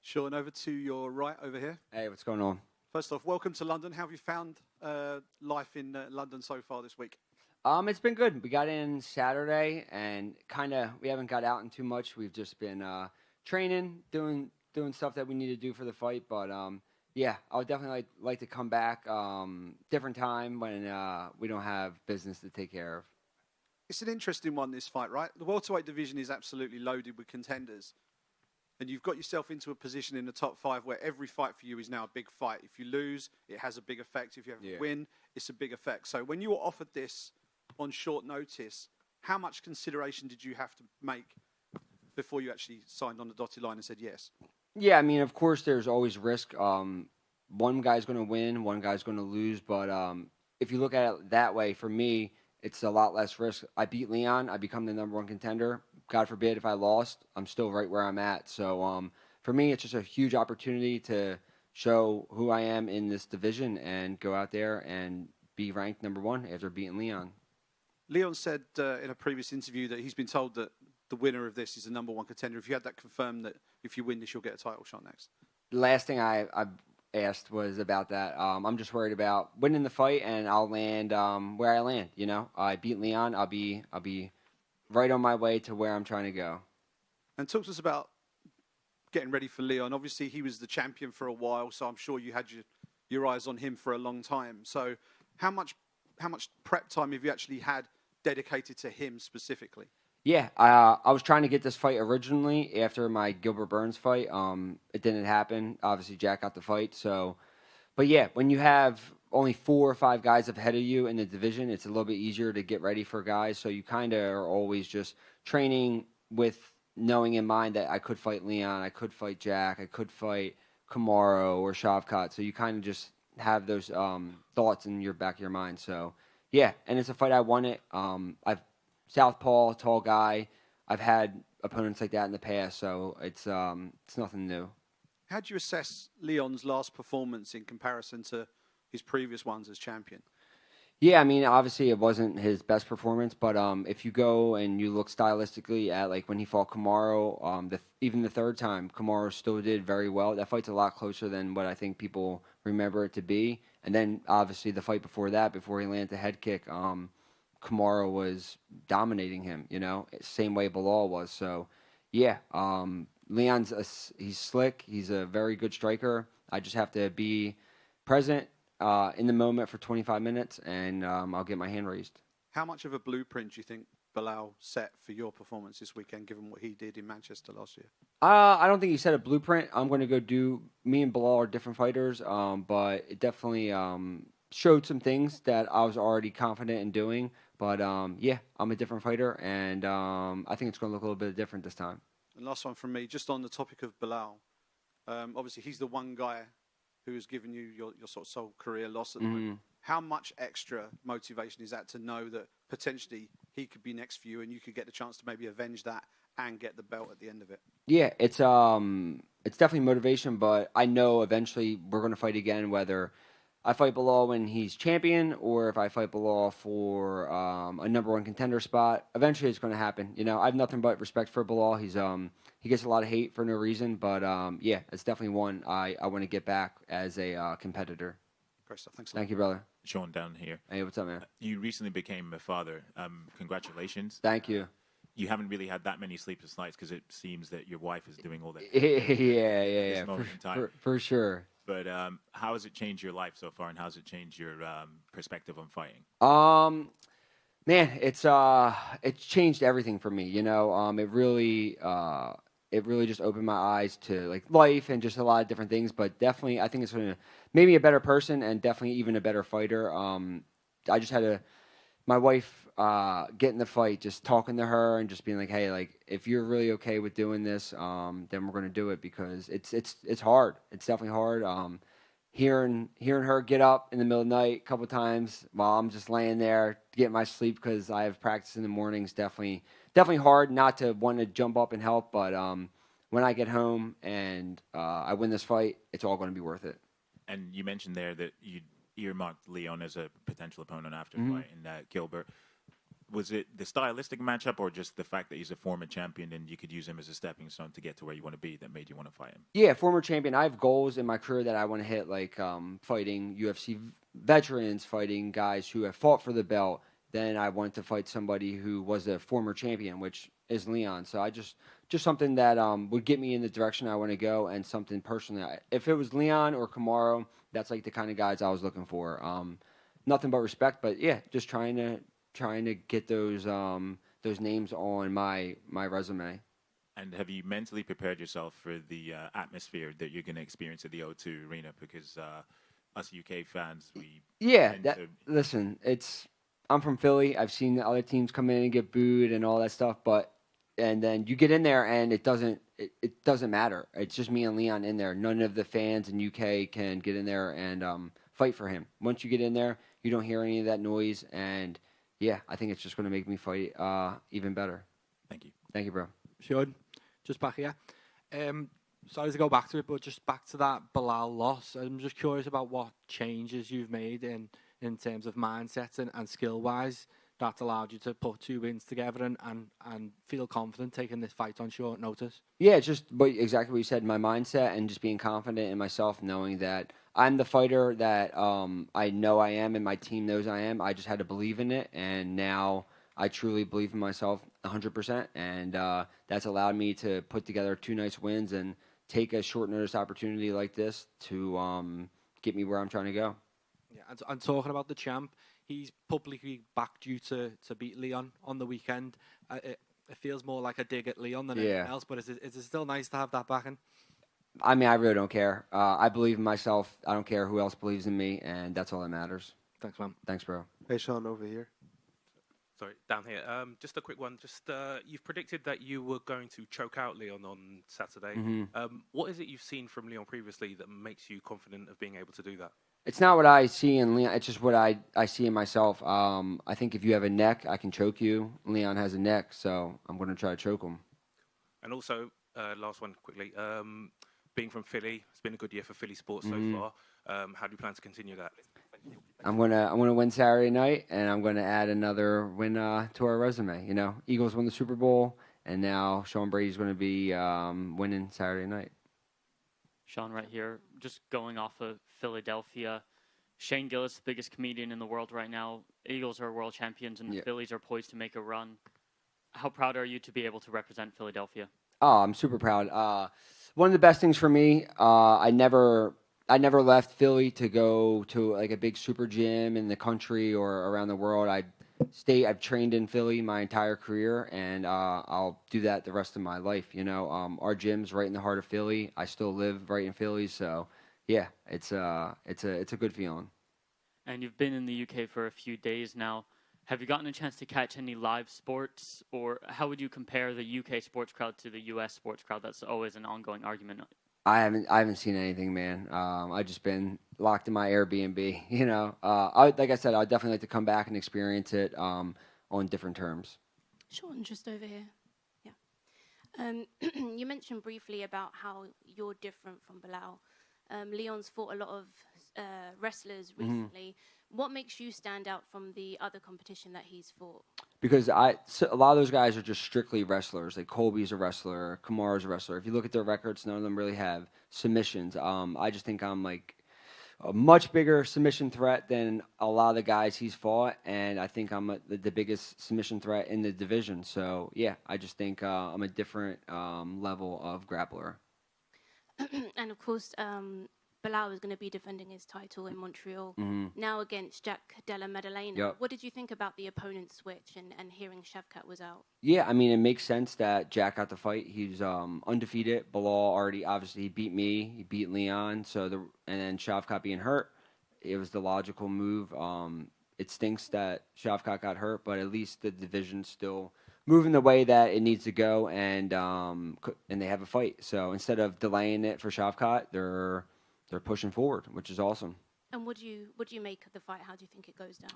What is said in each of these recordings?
Sean, over to your right over here. Hey, what's going on? First off, welcome to London. How have you found life in London so far this week? It's been good. We got in Saturday, and we haven't got out in too much. We've just been training, doing stuff that we need to do for the fight. But yeah, I would definitely like to come back different time when we don't have business to take care of. It's an interesting one, this fight, right? The welterweight division is absolutely loaded with contenders. And you've got yourself into a position in the top 5 where every fight for you is now a big fight. If you lose, it has a big effect. If you have a win, it's a big effect. So when you were offered this on short notice, how much consideration did you have to make before you actually signed on the dotted line and said yes? Yeah, I mean, of course, there's always risk. One guy's going to win, one guy's going to lose. But if you look at it that way, for me, it's a lot less risk. I beat Leon. I become the #1 contender. God forbid if I lost, I'm still right where I'm at. So for me, it's just a huge opportunity to show who I am in this division and go out there and be ranked #1 after beating Leon. Leon said in a previous interview that he's been told that the winner of this is the #1 contender. If you had that confirmed that if you win this, you'll get a title shot next. The last thing I asked was about that. I'm just worried about winning the fight, and I'll land where I land. You know, I beat Leon. I'll be right on my way to where I'm trying to go. And talk to us about getting ready for Leon. Obviously, he was the champion for a while, so I'm sure you had your eyes on him for a long time. So how much prep time have you actually had dedicated to him specifically? Yeah, I was trying to get this fight originally after my Gilbert Burns fight. It didn't happen. Obviously, Jack got the fight. So, but yeah, when you have only 4 or 5 guys ahead of you in the division, it's a little bit easier to get ready for guys. So you kind of are always just training with knowing in mind that I could fight Leon, I could fight Jack, I could fight Kamaru or Shavkat. So you kind of just have those thoughts in your back of your mind. So yeah, and it's a fight I won it. I've southpaw, tall guy. I've had opponents like that in the past, so it's nothing new. How do you assess Leon's last performance in comparison to his previous ones as champion? Yeah, I mean, obviously it wasn't his best performance, but if you go and you look stylistically at like when he fought Kamaru, even the third time, Kamaru still did very well. That fight's a lot closer than what I think people remember it to be. And then obviously the fight before that, before he landed the head kick, Kamaru was dominating him, you know, same way Belal was. So, yeah, Leon's he's slick. He's a very good striker. I just have to be present in the moment for 25 minutes, and I'll get my hand raised. How much of a blueprint do you think Belal set for your performance this weekend, given what he did in Manchester last year? I don't think he set a blueprint. I'm going to go do. Me and Belal are different fighters, but it definitely showed some things that I was already confident in doing. But yeah, I'm a different fighter, and I think it's going to look a little bit different this time. And last one from me, just on the topic of Belal. Obviously, he's the one guy who has given you your sort of sole career loss at the moment. How much extra motivation is that to know that potentially he could be next for you and you could get the chance to maybe avenge that and get the belt at the end of it? Yeah, it's definitely motivation, but I know eventually we're going to fight again, whether I fight Belal when he's champion or if I fight Belal for a #1 contender spot. Eventually it's going to happen. You know, I have nothing but respect for Belal. He gets a lot of hate for no reason, but yeah, it's definitely one I want to get back as a competitor. Great stuff. Thanks a lot. Thank you, brother. Sean down here. Hey, what's up, man? You recently became a father. Congratulations. Thank you. You haven't really had that many sleepless nights because it seems that your wife is doing all that. Yeah. Moment in time. For sure. But how has it changed your life so far, and how has it changed your perspective on fighting? Man, it's changed everything for me. You know, it really just opened my eyes to like life and just a lot of different things. But definitely, I think it's going to make me a better person and definitely even a better fighter. I just had my wife get in the fight, just talking to her and just being like, hey, like if you're really okay with doing this, then we're going to do it because it's hard. It's definitely hard. Hearing her get up in the middle of the night a couple of times while I'm just laying there getting my sleep because I have practice in the mornings, definitely hard not to want to jump up and help. But when I get home and I win this fight, it's all going to be worth it. And you mentioned there that you earmarked Leon as a potential opponent after the fight in Gilbert. Was it the stylistic matchup or just the fact that he's a former champion and you could use him as a stepping stone to get to where you want to be that made you want to fight him? Yeah, former champion. I have goals in my career that I want to hit, like fighting UFC veterans, fighting guys who have fought for the belt. Then I want to fight somebody who was a former champion, which is Leon. So I just something that would get me in the direction I want to go, and something personally. If it was Leon or Kamaru, that's like the kind of guys I was looking for. Nothing but respect, but yeah, just trying to get those names on my resume. And have you mentally prepared yourself for the atmosphere that you're going to experience at the O2 Arena? Because us UK fans, listen, I'm from Philly. I've seen the other teams come in and get booed and all that stuff, and then you get in there and it doesn't matter. It's just me and Leon in there. None of the fans in UK can get in there and fight for him. Once you get in there, you don't hear any of that noise, and yeah, I think it's just going to make me fight even better. Thank you. Thank you, bro. Sean, just back here. Sorry to go back to it, but just back to that Belal loss. I'm just curious about what changes you've made in terms of mindset and skill-wise that allowed you to put 2 wins together and feel confident taking this fight on short notice. Yeah, just exactly what you said, my mindset and just being confident in myself, knowing that I'm the fighter that I know I am and my team knows I am. I just had to believe in it, and now I truly believe in myself 100%, and that's allowed me to put together 2 nice wins and take a short notice opportunity like this to get me where I'm trying to go. Yeah, and talking about the champ, he's publicly backed you to beat Leon on the weekend. It feels more like a dig at Leon than anything else, but is it still nice to have that backing? I mean, I really don't care. I believe in myself. I don't care who else believes in me, and that's all that matters. Thanks, man. Thanks, bro. Hey, Sean, over here. Sorry, down here. Just a quick one. You've predicted that you were going to choke out Leon on Saturday. Mm-hmm. What is it you've seen from Leon previously that makes you confident of being able to do that? It's not what I see in Leon. It's just what I see in myself. I think if you have a neck, I can choke you. Leon has a neck, so I'm going to try to choke him. And also, last one quickly. Being from Philly, it's been a good year for Philly sports so far. How do you plan to continue that? I'm gonna win Saturday night, and I'm gonna add another win to our resume. You know, Eagles won the Super Bowl, and now Sean Brady's going to be winning Saturday night. Sean, right here, just going off of Philadelphia. Shane Gillis, the biggest comedian in the world right now. Eagles are world champions, and the Phillies are poised to make a run. How proud are you to be able to represent Philadelphia? Oh, I'm super proud. One of the best things for me, I never left Philly to go to like a big super gym in the country or around the world. I've trained in Philly my entire career, and I'll do that the rest of my life. You know, our gym's right in the heart of Philly. I still live right in Philly, so yeah, it's a good feeling. And you've been in the UK for a few days now. Have you gotten a chance to catch any live sports, or how would you compare the UK sports crowd to the US sports crowd? That's always an ongoing argument. I haven't seen anything, man. I've just been locked in my Airbnb. You know, like I said, I'd definitely like to come back and experience it on different terms. Sean, just over here. Yeah. You mentioned briefly about how you're different from Belal. Leon's fought a lot of wrestlers recently. What makes you stand out from the other competition that he's fought? Because a lot of those guys are just strictly wrestlers. Like Colby's a wrestler, Kamaru's a wrestler. If you look at their records, none of them really have submissions. I just think I'm like a much bigger submission threat than a lot of the guys he's fought, and I think I'm the biggest submission threat in the division. So yeah, I just think I'm a different level of grappler. And of course, Belal is going to be defending his title in Montreal now against Jack Della Maddalena. Yep. What did you think about the opponent switch and hearing Shavkat was out? Yeah, I mean, it makes sense that Jack got the fight. He's undefeated. Belal already, obviously, he beat me. He beat Leon. And then Shavkat being hurt, it was the logical move. It stinks that Shavkat got hurt, but at least the division's still moving the way that it needs to go, and they have a fight. So instead of delaying it for Shavkat, they're pushing forward, which is awesome. And what do you make of the fight? How do you think it goes down?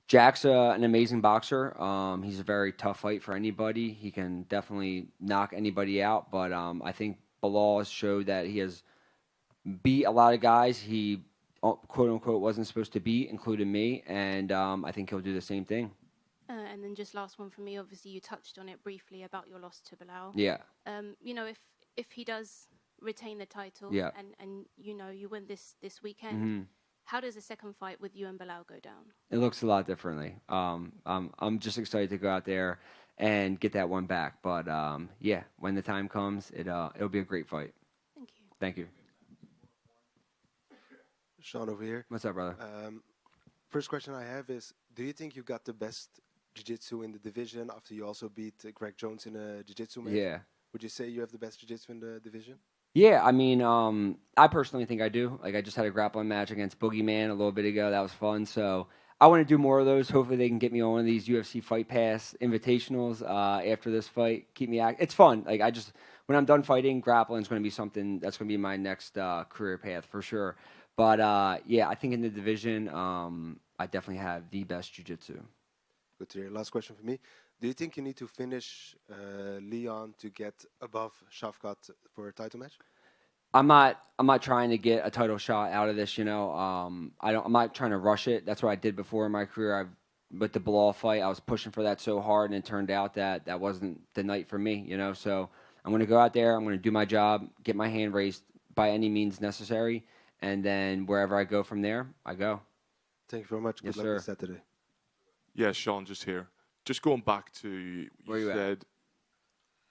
Jack's an amazing boxer. He's a very tough fight for anybody. He can definitely knock anybody out, but I think Belal has showed that he has beat a lot of guys he, quote-unquote, wasn't supposed to beat, including me, and I think he'll do the same thing. And then just last one for me. Obviously, you touched on it briefly about your loss to Belal. Yeah. You know, if he does retain the title, and you know you win this weekend, how does the second fight with you and Belal go down? It looks a lot differently. I'm just excited to go out there and get that one back. But yeah, when the time comes, it'll be a great fight. Thank you. Thank you. Sean over here. What's up, brother? First question I have is, do you think you got the best jiu-jitsu in the division after you also beat Greg Jones in a jiu-jitsu match? Yeah. Would you say you have the best jiu-jitsu in the division? Yeah, I mean, I personally think I do. Like, I just had a grappling match against Boogeyman a little bit ago. That was fun. So I want to do more of those. Hopefully they can get me on one of these UFC Fight Pass invitationals after this fight. Keep me active. It's fun. Like, when I'm done fighting, grappling is going to be something that's going to be my next career path for sure. But, yeah, I think in the division, I definitely have the best jiu-jitsu. Good to hear. Last question for me. Do you think you need to finish Leon to get above Shavkat for a title match? I'm not trying to get a title shot out of this, you know. I'm not trying to rush it. That's what I did before in my career. With the Belal fight, I was pushing for that so hard, and it turned out that wasn't the night for me, you know. So I'm going to go out there. I'm going to do my job, get my hand raised by any means necessary, and then wherever I go from there, I go. Thank you very much. Yes, Good luck this Saturday. Yeah, Sean, just here. Just going back to where you said, at?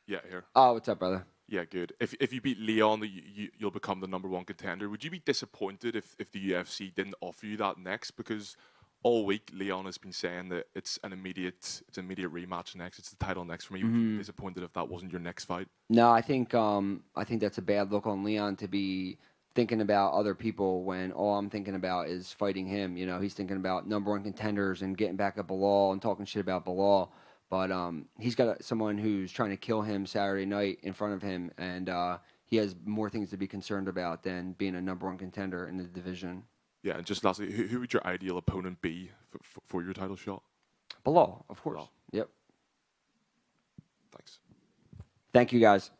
Yeah, here. Oh, what's up, brother? Yeah, good. If you beat Leon, you'll become the #1 contender. Would you be disappointed if the UFC didn't offer you that next? Because all week Leon has been saying that it's an immediate rematch next. It's the title next for me. Would you be disappointed if that wasn't your next fight? No, I think that's a bad look on Leon to be thinking about other people when all I'm thinking about is fighting him. You know, he's thinking about #1 contenders and getting back at Belal and talking shit about Belal. But he's got someone who's trying to kill him Saturday night in front of him, and he has more things to be concerned about than being a #1 contender in the division. Yeah, and just lastly, who would your ideal opponent be for your title shot? Belal, of course. Belal. Yep. Thanks. Thank you, guys.